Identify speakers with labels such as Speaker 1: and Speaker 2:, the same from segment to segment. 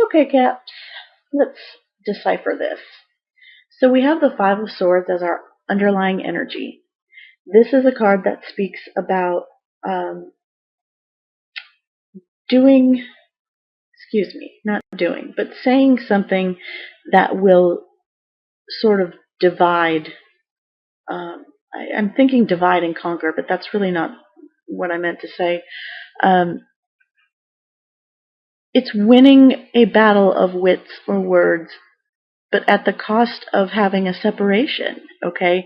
Speaker 1: Okay, Cap, let's decipher this. So we have the Five of Swords as our underlying energy. This is a card that speaks about doing, not doing, but saying something that will sort of divide. I'm thinking divide and conquer, but that's really not what I meant to say. It's winning a battle of wits or words, but at the cost of having a separation, okay?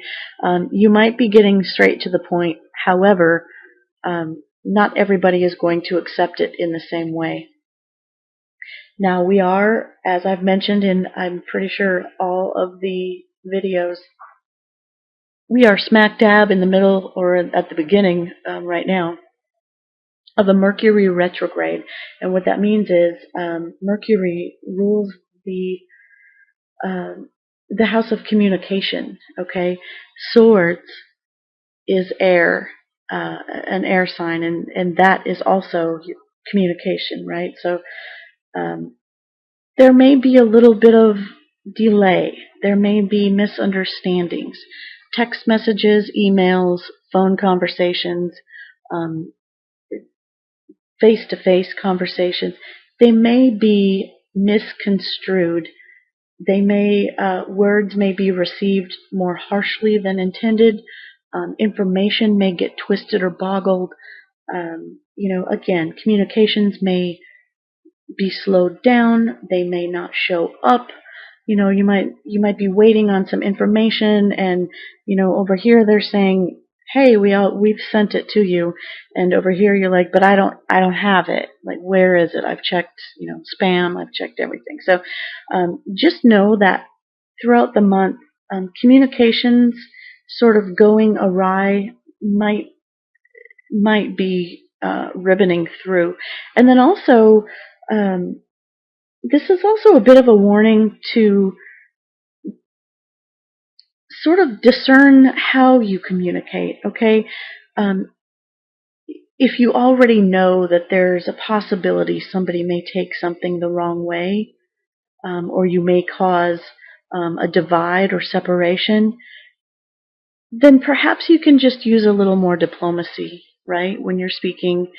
Speaker 1: You might be getting straight to the point. However, not everybody is going to accept it in the same way. Now, we are, as I've mentioned in, I'm pretty sure, all of the videos, we are smack dab in the middle, or at the beginning right now, of a Mercury retrograde. And what that means is Mercury rules the house of communication, okay? Swords is air, an air sign, and that is also communication, right? So there may be a little bit of delay. There may be misunderstandings. Text messages, emails, phone conversations, face-to-face conversations, they may be misconstrued. They may words may be received more harshly than intended. Information may get twisted or boggled. Again, communications may be slowed down. They may not show up. You might be waiting on some information, and over here they're saying, "Hey, we've sent it to you," and over here you're like, "But I don't have it. Like, where is it? I've checked, spam. I've checked everything." So just know that throughout the month, communications sort of going awry might be ribboning through, and then also. This is also a bit of a warning to sort of discern how you communicate, okay? If you already know that there's a possibility somebody may take something the wrong way, or you may cause a divide or separation, then perhaps you can just use a little more diplomacy, right? When you're speaking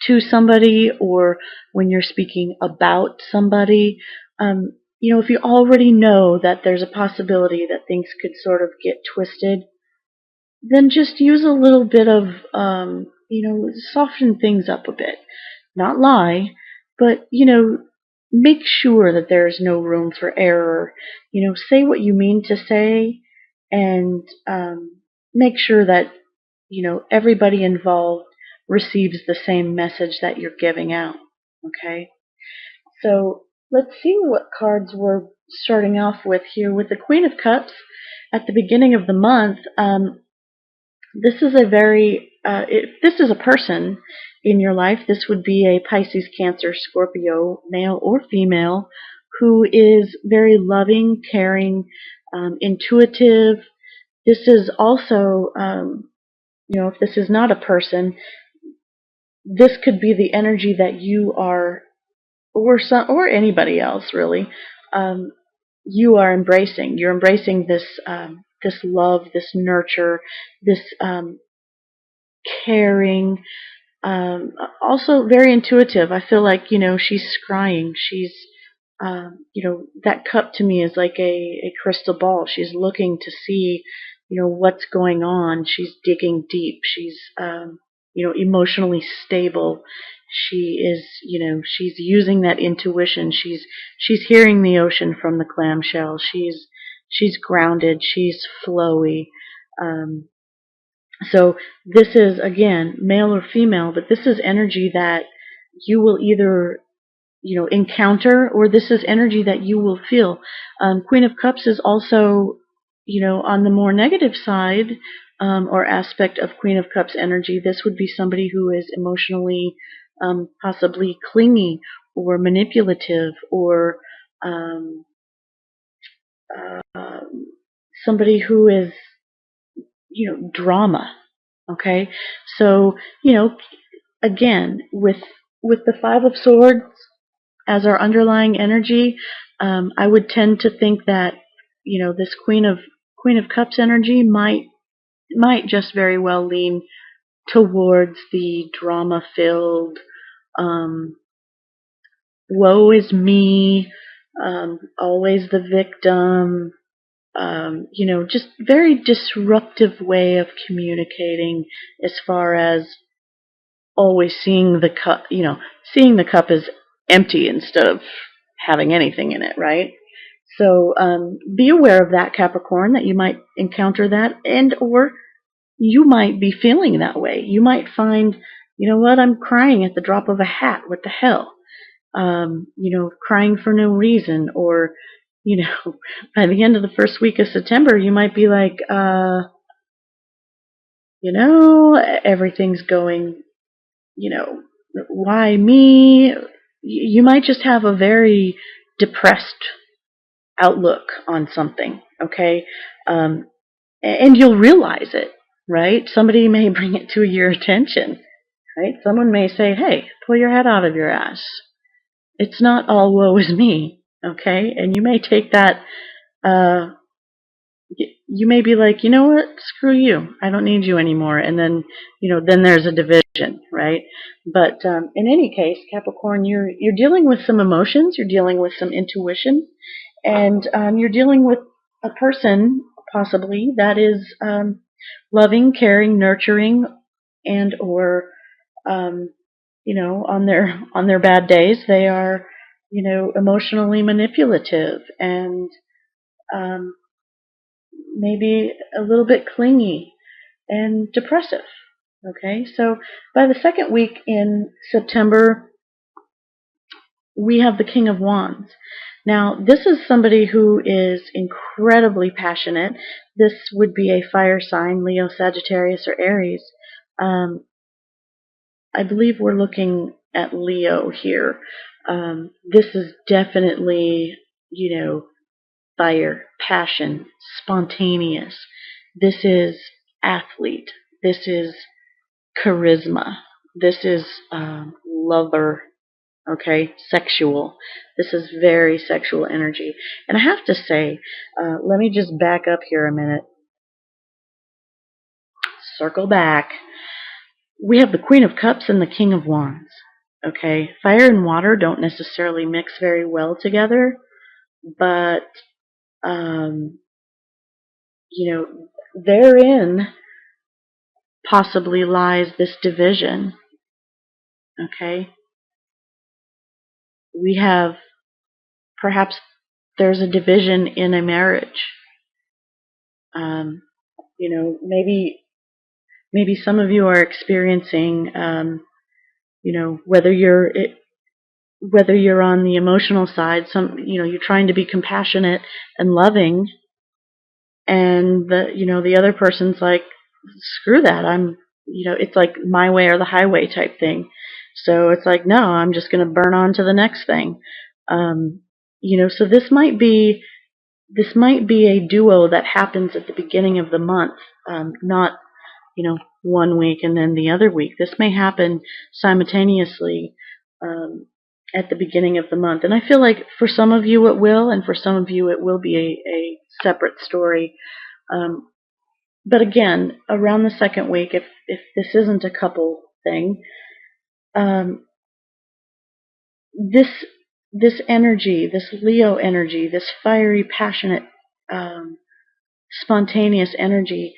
Speaker 1: to somebody or when you're speaking about somebody. If you already know that there's a possibility that things could sort of get twisted, then just use a little bit of, soften things up a bit. Not lie, but, make sure that there's no room for error. Say what you mean to say, and make sure that, everybody involved receives the same message that you're giving out, okay? So let's see what cards we're starting off with here. With the Queen of Cups at the beginning of the month, this is if this is a person in your life, this would be a Pisces, Cancer, Scorpio, male or female, who is very loving, caring, intuitive. This is also, if this is not a person, this could be the energy that you are, or anybody else really, you are embracing. You're embracing this this love, this nurture, this caring. Also very intuitive. I feel like she's scrying. She's that cup to me is like a crystal ball. She's looking to see what's going on. She's digging deep. She's emotionally stable. She is, she's using that intuition. She's hearing the ocean from the clamshell. She's grounded. She's flowy. So this is, again, male or female, but this is energy that you will either encounter, or this is energy that you will feel. Queen of Cups is also, on the more negative side, or aspect of Queen of Cups energy. This would be somebody who is emotionally, possibly clingy or manipulative, or somebody who is, drama. Okay, so again, with the Five of Swords, as our underlying energy, I would tend to think that, this Queen of Cups energy might just very well lean towards the drama filled, um, woe is me, always the victim, just very disruptive way of communicating, as far as always seeing the cup, seeing the cup as empty instead of having anything in it, right? So be aware of that, Capricorn, that you might encounter that, and or you might be feeling that way. You might find, you know what, I'm crying at the drop of a hat. What the hell? Crying for no reason, or, by the end of the first week of September, you might be like, everything's going, why me? You might just have a very depressed outlook on something, okay? And you'll realize it, right? Somebody may bring it to your attention, right? Someone may say, hey, pull your head out of your ass. It's not all woe is me, okay? And you may take that, you may be like, you know what, screw you, I don't need you anymore. And then, then there's a division, right? But in any case, Capricorn, you're dealing with some emotions, you're dealing with some intuition, and you're dealing with a person, possibly, that is loving, caring, nurturing, and or on their bad days, they are, emotionally manipulative and maybe a little bit clingy and depressive. Okay, so by the second week in September, we have the King of Wands. Now, this is somebody who is incredibly passionate. This would be a fire sign, Leo, Sagittarius, or Aries. I believe we're looking at Leo here. This is definitely, fire, passion, spontaneous. This is athlete. This is charisma. This is lover. Okay, sexual. This is very sexual energy. And I have to say, let me just back up here a minute. Circle back. We have the Queen of Cups and the King of Wands. Okay, fire and water don't necessarily mix very well together, but therein possibly lies this division. Okay, we have, perhaps there's a division in a marriage. Maybe some of you are experiencing, whether you're on the emotional side, you're trying to be compassionate and loving, and the other person's like, screw that, it's like my way or the highway type thing. So it's like, no, I'm just going to burn on to the next thing. So this might be a duo that happens at the beginning of the month, not, one week and then the other week. This may happen simultaneously at the beginning of the month. And I feel like for some of you it will, and for some of you it will be a separate story. But again, around the second week, if this isn't a couple thing, this energy, this Leo energy, this fiery, passionate, spontaneous energy,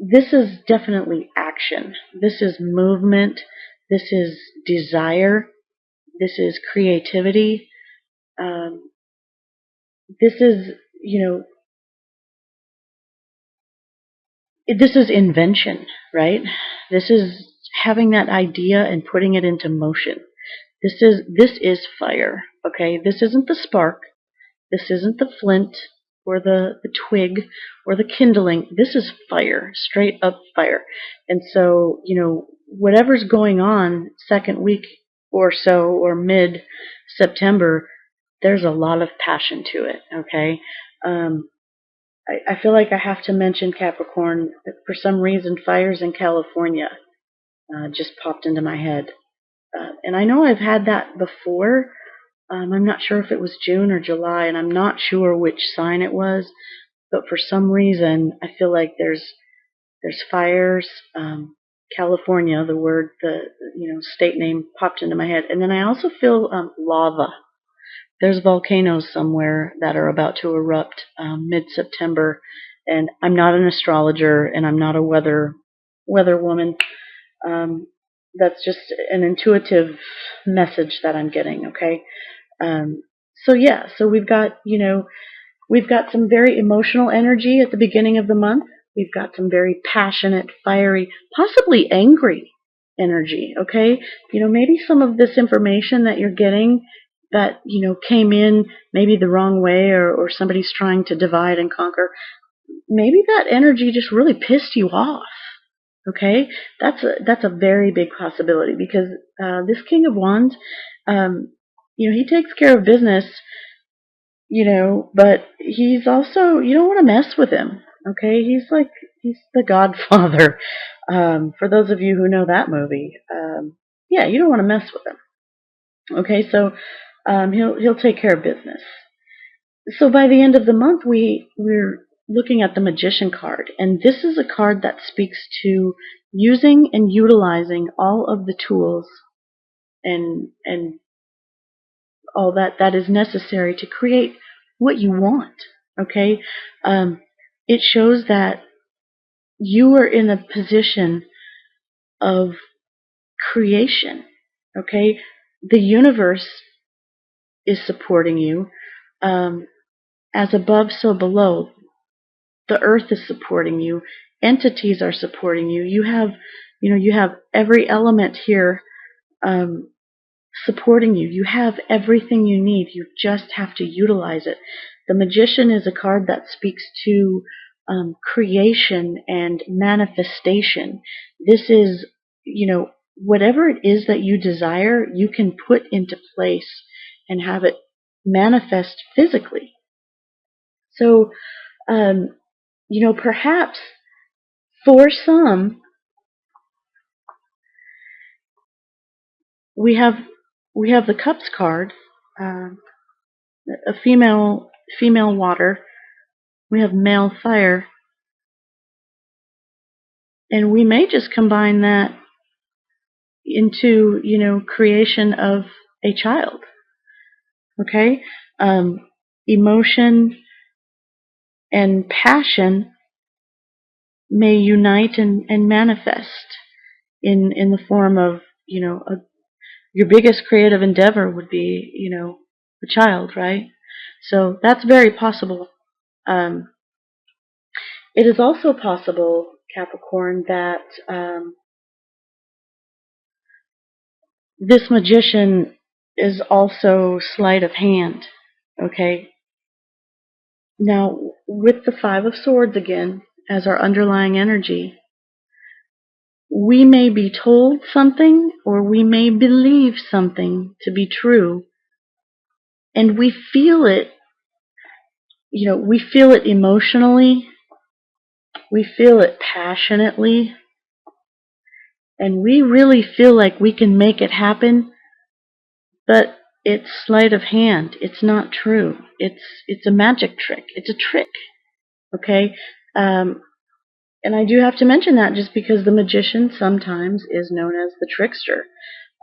Speaker 1: this is definitely action. This is movement. This is desire. This is creativity. This is, this is invention, right? This is having that idea and putting it into motion. This is fire, okay? This isn't the spark. This isn't the flint or the twig or the kindling. This is fire, straight up fire. And so, whatever's going on second week or so, or mid-September, there's a lot of passion to it, okay? I feel like I have to mention, Capricorn, that for some reason fires in California just popped into my head. And I know I've had that before. I'm not sure if it was June or July, and I'm not sure which sign it was. But for some reason, I feel like there's fires. California, the state name popped into my head, and then I also feel lava. There's volcanoes somewhere that are about to erupt mid-September, and I'm not an astrologer, and I'm not a weather woman. Um, that's just an intuitive message that I'm getting. Okay, um, so yeah, so we've got some very emotional energy at the beginning of the month. We've got some very passionate, fiery, possibly angry energy, okay? Maybe some of this information that you're getting that, came in maybe the wrong way, or somebody's trying to divide and conquer, maybe that energy just really pissed you off, okay? That's a very big possibility, because this King of Wands, he takes care of business, but he's also, you don't want to mess with him, okay? He's the Godfather. For those of you who know that movie, yeah, you don't want to mess with him, okay? So he'll take care of business. So by the end of the month, we're looking at the Magician card, and this is a card that speaks to using and utilizing all of the tools and all that is necessary to create what you want. Okay, it shows that you are in a position of creation. Okay, the universe is supporting you. As above, so below. The earth is supporting you. Entities are supporting you. You have every element here supporting you. You have everything you need. You just have to utilize it. The Magician is a card that speaks to creation and manifestation. This is, whatever it is that you desire, you can put into place and have it manifest physically. So, perhaps for some, we have the Cups card, a female water. We have male fire, and we may just combine that into creation of a child. Okay, emotion and passion may unite and manifest in the form of your biggest creative endeavor would be a child, right? So that's very possible. It is also possible, Capricorn, that this Magician is also sleight of hand. Okay. Now, with the Five of Swords again as our underlying energy, we may be told something or we may believe something to be true, and we feel it. We feel it emotionally, we feel it passionately, and we really feel like we can make it happen, but it's sleight of hand. It's not true. It's a magic trick. It's a trick. Okay? And I do have to mention that just because the Magician sometimes is known as the trickster.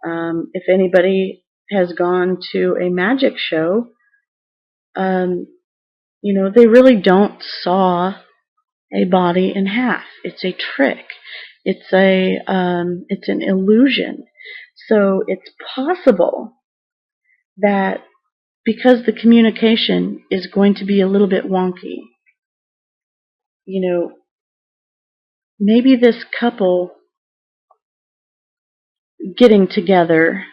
Speaker 1: If anybody has gone to a magic show, they really don't saw a body in half. It's a trick. It's an illusion. So it's possible that because the communication is going to be a little bit wonky, maybe this couple getting together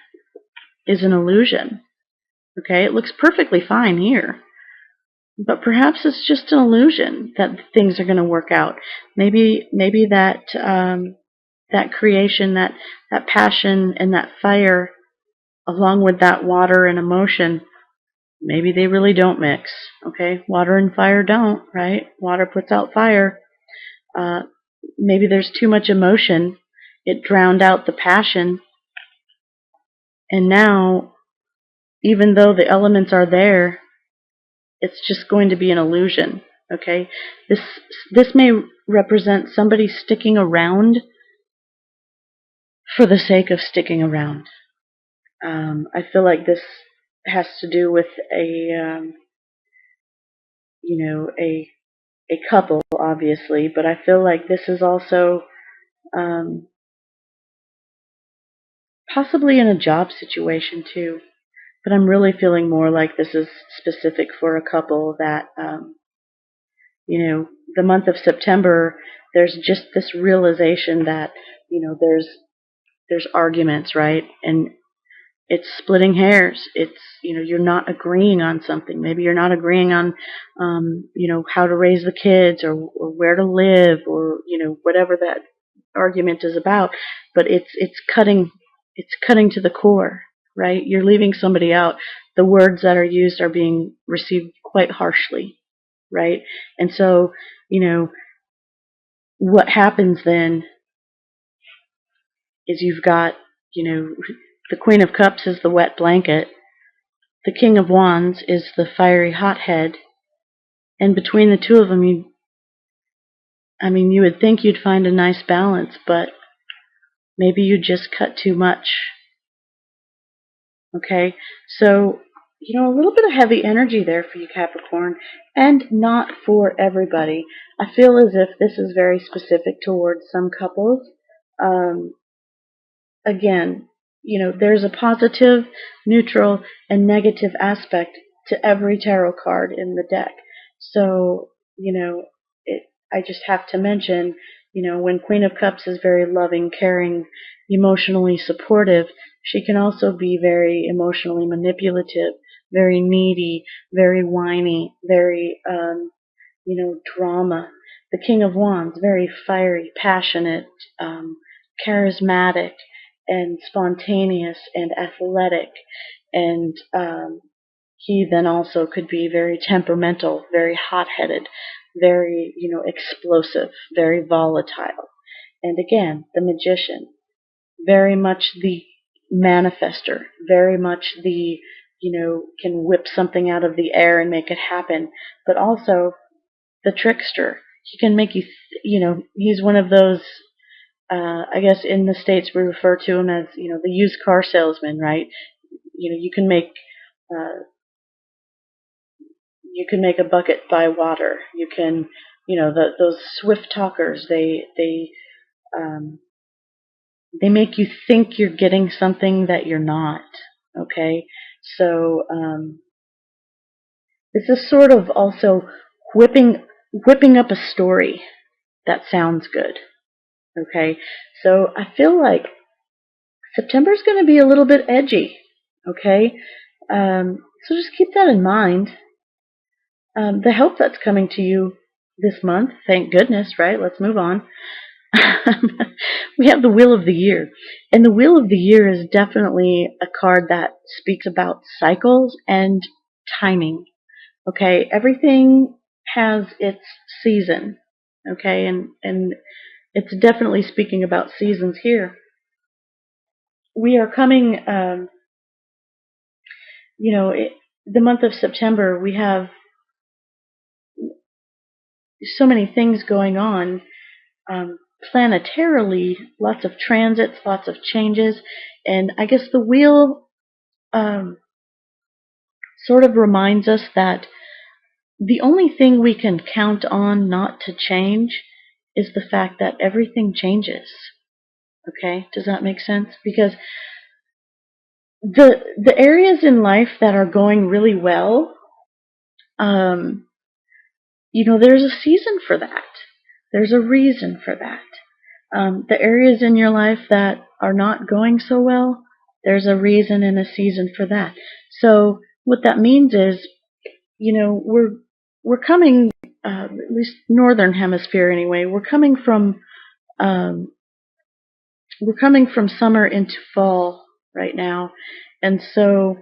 Speaker 1: is an illusion. Okay, it looks perfectly fine here, but perhaps it's just an illusion that things are going to work out. Maybe that creation, that passion and that fire, along with that water and emotion, maybe they really don't mix. Okay, water and fire don't, right? Water puts out fire. Maybe there's too much emotion. It drowned out the passion, And now, even though the elements are there, it's just going to be an illusion. Okay? This may represent somebody sticking around for the sake of sticking around. I feel like this has to do with a couple, obviously, but I feel like this is also um, possibly in a job situation too. But I'm really feeling more like this is specific for a couple that, the month of September, there's just this realization that, there's arguments, right? And it's splitting hairs. It's, you're not agreeing on something. Maybe you're not agreeing on, how to raise the kids or where to live or, whatever that argument is about. But it's cutting to the core, right? You're leaving somebody out. The words that are used are being received quite harshly, right? And so, what happens then is you've got, the Queen of Cups is the wet blanket. The King of Wands is the fiery hothead, and between the two of them, you would think you'd find a nice balance, but maybe you just cut too much. Okay, so a little bit of heavy energy there for you, Capricorn, and not for everybody. I feel as if this is very specific towards some couples. Again, there's a positive, neutral, and negative aspect to every tarot card in the deck. So, I just have to mention, when Queen of Cups is very loving, caring, emotionally supportive, she can also be very emotionally manipulative, very needy, very whiny, very, drama. The King of Wands, very fiery, passionate, charismatic, and spontaneous and athletic. And he then also could be very temperamental, very hot-headed, very, explosive, very volatile. And again, the Magician, very much the manifester, very much the, can whip something out of the air and make it happen, but also the trickster. He can make you, he's one of those, I guess in the States we refer to him as, the used car salesman, right? Uh, you can make a bucket buy water. You can, those swift talkers, um, they make you think you're getting something that you're not. Okay, so this is sort of also whipping up a story that sounds good. Okay, so I feel like September's going to be a little bit edgy. Okay, so just keep that in mind. The help that's coming to you this month, thank goodness, right? Let's move on. We have the Wheel of the Year. And the Wheel of the Year is definitely a card that speaks about cycles and timing. Okay, everything has its season. Okay, and it's definitely speaking about seasons here. We are coming, the month of September, we have so many things going on. Planetarily, lots of transits, lots of changes, and I guess the wheel sort of reminds us that the only thing we can count on not to change is the fact that everything changes. Okay, does that make sense? Because the areas in life that are going really well, there's a season for that. There's a reason for that. The areas in your life that are not going so well, there's a reason and a season for that. So what that means is, we're coming, at least northern hemisphere anyway. We're coming from summer into fall right now, and so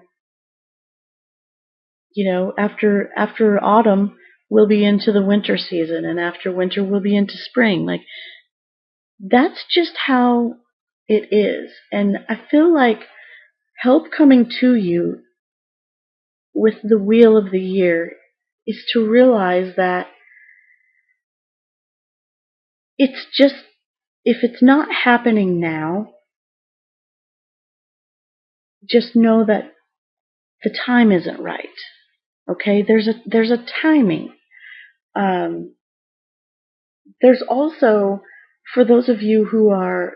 Speaker 1: after autumn we'll be into the winter season, and after winter we'll be into spring. Like, that's just how it is. And I feel like help coming to you with the wheel of the year is to realize that it's just, if it's not happening now, just know that the time isn't right. Okay, there's a timing. Um, there's also, for those of you who are,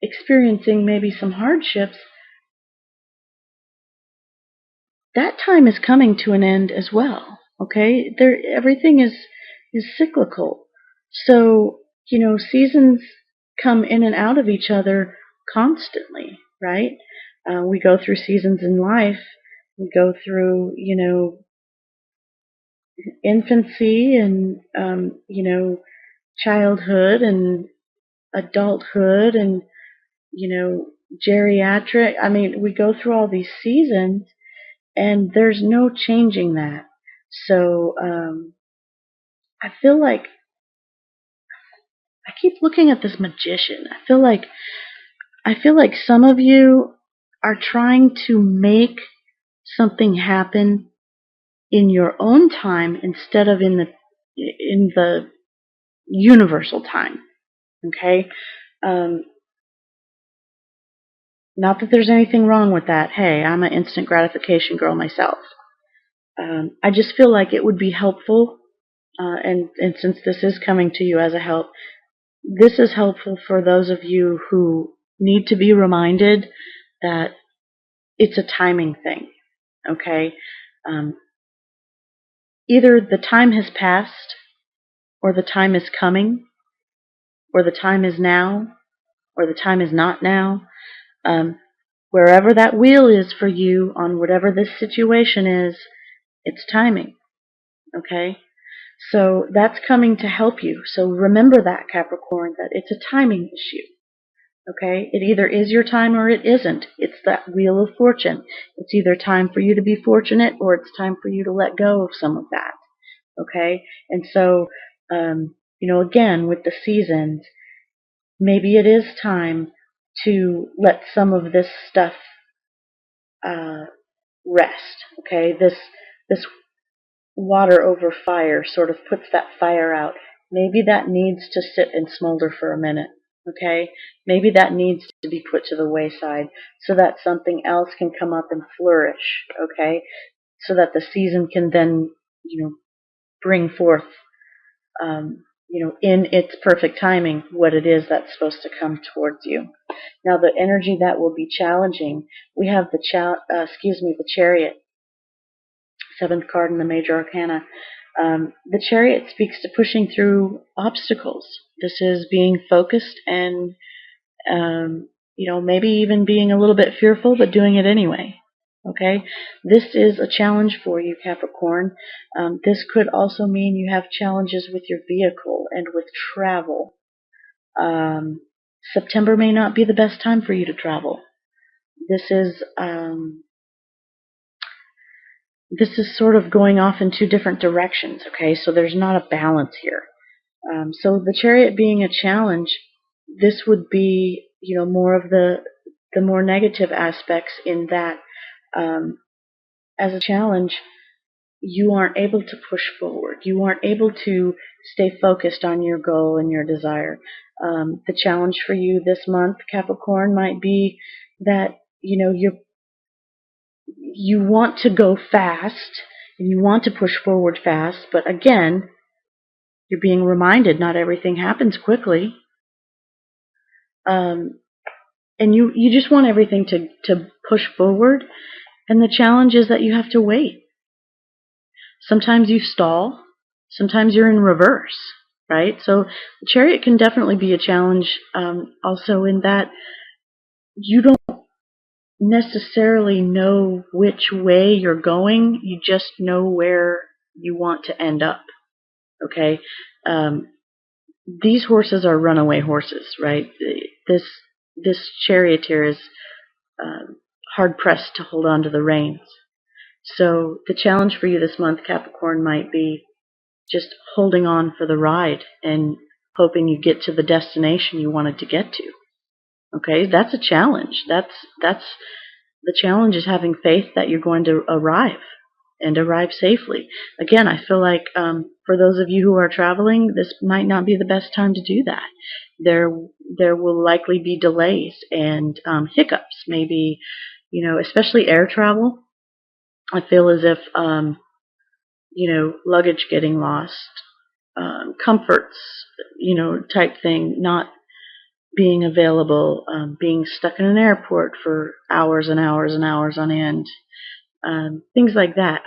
Speaker 1: experiencing maybe some hardships, that time is coming to an end as well. Okay, everything is cyclical. So seasons come in and out of each other constantly, right? We go through seasons in life. We go through infancy and childhood and adulthood and geriatric. I mean, we go through all these seasons, and there's no changing that. So I feel like I keep looking at this magician. I feel like some of you are trying to make something happen in your own time instead of in the universal time. Okay? Um, Not that there's anything wrong with that. Hey, I'm an instant gratification girl myself. I just feel like it would be helpful, and since this is coming to you as a help, this is helpful for those of you who need to be reminded that it's a timing thing. Okay? Um, Either the time has passed, or the time is coming, or the time is now, or the time is not now. Um, Wherever that wheel is for you on whatever this situation is, it's timing. Okay? So that's coming to help you. So remember that, Capricorn, that it's a timing issue. Okay? It either is your time or it isn't. It's that wheel of fortune. It's either time for you to be fortunate or it's time for you to let go of some of that. Okay? And so, again, with the seasons, maybe it is time to let some of this stuff rest. Okay? This water over fire sort of puts that fire out. Maybe that needs to sit and smolder for a minute. Okay? Maybe that needs to be put to the wayside so that something else can come up and flourish. Okay? So that the season can then, bring forth, in its perfect timing, what it is that's supposed to come towards you. Now, the energy that will be challenging, we have the Chariot, seventh card in the Major Arcana. The Chariot speaks to pushing through obstacles. This is being focused and, maybe even being a little bit fearful, but doing it anyway. Okay? This is a challenge for you, Capricorn. This could also mean you have challenges with your vehicle and with travel. September may not be the best time for you to travel. This is sort of going off in two different directions, okay? So there's not a balance here. So the Chariot being a challenge, this would be, more of the more negative aspects in that, as a challenge, you aren't able to push forward. You aren't able to stay focused on your goal and your desire. The challenge for you this month, Capricorn, might be that, you want to go fast and you want to push forward fast, but again, you're being reminded not everything happens quickly. And you just want everything to push forward, and the challenge is that you have to wait. Sometimes you stall, sometimes you're in reverse, right? So the Chariot can definitely be a challenge, also in that you don't necessarily know which way you're going, you just know where you want to end up. Okay? These horses are runaway horses, right? This charioteer is hard pressed to hold on to the reins. So the challenge for you this month, Capricorn, might be just holding on for the ride and hoping you get to the destination you wanted to get to. Okay, that's a challenge. That's the challenge is having faith that you're going to arrive and arrive safely. Again, I feel like for those of you who are traveling, this might not be the best time to do that. There, there will likely be delays and hiccups. Maybe, especially air travel. I feel as if luggage getting lost, comforts, type thing, not being available, being stuck in an airport for hours and hours and hours on end, things like that.